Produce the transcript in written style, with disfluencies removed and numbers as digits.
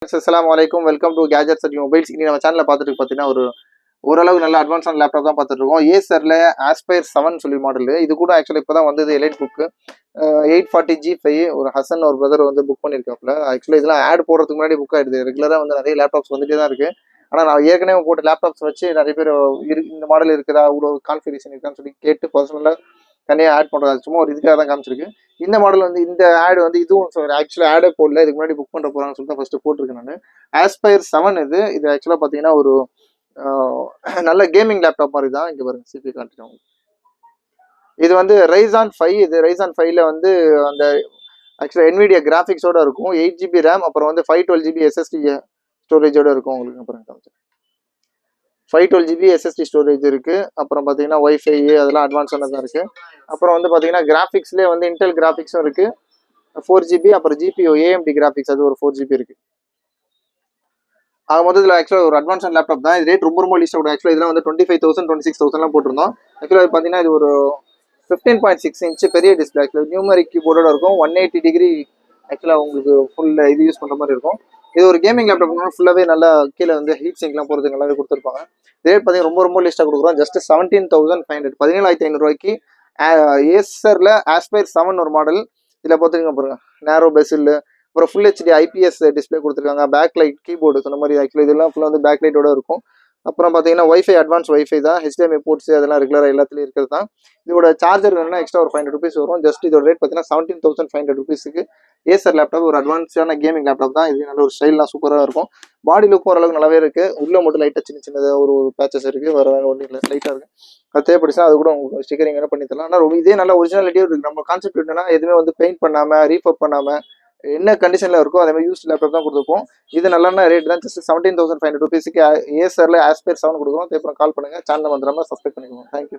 அஸ்ஸலாமு அலைக்கும் welcome to gadgets and mobiles. இன்னைக்கு நம்ம சேனலில் பார்த்துட்டு பார்த்தீங்கன்னா ஓரளவு நல்ல அட்வான்ஸான லேப்டாப் தான் பார்த்துட்டு இருக்கோம். ஏசரில் ஆஸ்பயர் 7 சொல்லி மாடல். இது கூட ஆக்சுவலாக இப்போ தான் வந்தது எலைட் புக்கு 840G5 ஒரு ஹசன் ஒரு பிரதர் வந்து புக் பண்ணியிருக்காப்புல. ஆக்சுவலாக இதெல்லாம் ஆட் போடுறதுக்கு முன்னாடி புக் ஆகிடுது. ரெகுலராக வந்து நிறைய லேப்டாப்ஸ் வந்துட்டே தான் இருக்குது. ஆனால் நான் ஏற்கனவே போட்ட லேப்டாப்ஸ் வச்சு நிறைய பேர் இந்த மாடல் இருக்குதா இவ்வளோ கான்ஃபிகரேஷன் இருக்கான்னு சொல்லி கேட்டு பர்சனலாக தனியாக ஆட் பண்ணுறது சும்மா ஒரு இதுக்காக தான் காமிச்சிருக்கு. இந்த மாடல் வந்து இந்த ஆட் வந்து இதுவும் ஆக்சுவலாக ஆடே போடல, இதுக்கு முன்னாடி புக் பண்ணுற போகிறான்னு சொல்லிட்டு ஃபஸ்ட்டு போட்டிருக்கேன் நான். ஆஸ்பயர் 7 இது ஆக்சுவலாக பார்த்தீங்கன்னா ஒரு நல்ல கேமிங் லேப்டாப் மாதிரி தான். இங்கே பாருங்க சிபி காட்டுறோம். இது வந்து ரைசான் 5. இது ரைசான் 5ல வந்து அந்த ஆக்சுவலாக NVIDIA கிராஃபிக்ஸோட இருக்கும். 8GB ரேம், அப்புறம் வந்து 512GB SSD ஸ்டோரேஜோட இருக்கும். உங்களுக்கு அப்புறம் காமிச்சேன் 512GB SSD ஸ்டோரேஜ் இருக்கு. அப்புறம் பார்த்தீங்கன்னா ஒய்ஃபை அதெல்லாம் அட்வான்ஸானதாக இருக்கு. அப்புறம் வந்து பார்த்தீங்கன்னா கிராஃபிக்ஸ்லேயே வந்து இன்டெல் கிராஃபிக்ஸும் இருக்கு 4GB. அப்புறம் GPU AMD கிராஃபிக்ஸ் அது ஒரு 4GB இருக்கு. ஆக மொத்தத்தில் ஆக்சுவலாக ஒரு அட்வான்ஸான லேப்டாப் தான். இது ரேட் ரொம்ப லீஸ்ட் ஆகும். ஆக்சுவலாக இதெல்லாம் வந்து 25,000 26,000 போட்டிருந்தோம். ஆக்சுவலாக பார்த்தீங்கன்னா இது ஒரு 15.6 இன்ச்சு பெரிய டிஸ்பிளே. ஆக்சுவலாக நியூமரிக் கீபோர்டோட இருக்கும். 180 டிகிரி ஆக்சுவலாக உங்களுக்கு ஃபுல் இது யூஸ் பண்ணுற மாதிரி இருக்கும். இது ஒரு கேமிங் லேப்டாப் ஃபுல்லாகவே நல்லா கீழே வந்து ஹீட் சிங்க்லாம் போகிறதுக்கு நல்லாவே கொடுத்துருப்பாங்க. ரேட் பார்த்தீங்கன்னா ரொம்ப லீஸ்ட்டாக கொடுக்குறோம். ஜஸ்ட் 17,500 17,500 ஏசரில் ஆஸ்பயர் 7 ஒரு மாடல். இதில் பார்த்துக்கங்க பாருங்க, நேரோ பெசில், அப்புறம் ஃபுல் HD IPS டிஸ்பிளே கொடுத்துருக்காங்க. பேக் லைட் கீபோர்டு சொன்ன மாதிரி ஆக்சுவலி இதெல்லாம் ஃபுல்லாக வந்து பேக் லைட்டோட இருக்கும். அப்புறம் பார்த்தீங்கன்னா ஒய்ஃபை அட்வான்ஸ் ஒய்ஃபை தான். HDMI போர்ட்ஸ் அதெல்லாம் ரெகுலராக எல்லாத்துலேயும் இருக்கிறது தான். இதோட சார்ஜர் வேணும்னா எக்ஸ்ட்ரா ஒரு 500 rupees வரும். ஜஸ்ட் இதோட ரேட் பார்த்தீங்கன்னா 17,500 rupeesக்கு ஏசர் லேப்டாப் ஒரு அட்வான்ஸான கேமிங் லேப்டாப் தான். இது நல்ல ஒரு ஸ்டைல்லாம் சூப்பராக இருக்கும். பாடி லுக்கும் ஓரளவுக்கு நல்லாவே இருக்கு. உள்ள மட்டும் லைட்டாக சின்னதாக ஒரு பேச்சஸ் இருக்கு. வேற ஒன்றும் இல்லை, லைட்டாக இருக்கு. அது தேவைப்படுச்சா அது கூட உங்களுக்கு ஸ்டிக்கரிங் வேணா பண்ணி தரலாம். ஆனால் இதே நல்ல ஒரிஜினாலிட்டியும் இருக்கு. நம்ம கான்செப்ட் என்னன்னா எதுவுமே வந்து பெயிண்ட் பண்ணாமல் ரீஃபப் பண்ணாமல் என்ன கண்டிஷனில் இருக்கோ அதே மாதிரி யூஸ் லேப்டாப் தான் கொடுத்துருப்போம். இது நல்ல ரேட் தான். ஜஸ்ட் 17,500 rupeesக்கு ஏசரில் ஆஸ்பயர் 7 கொடுக்குறோம். அப்புறம் கால் பண்ணுங்க. சேனலை வந்துடாமல் சப்ஸ்கிரைப் பண்ணிக்கோங்க. தேங்க்யூ.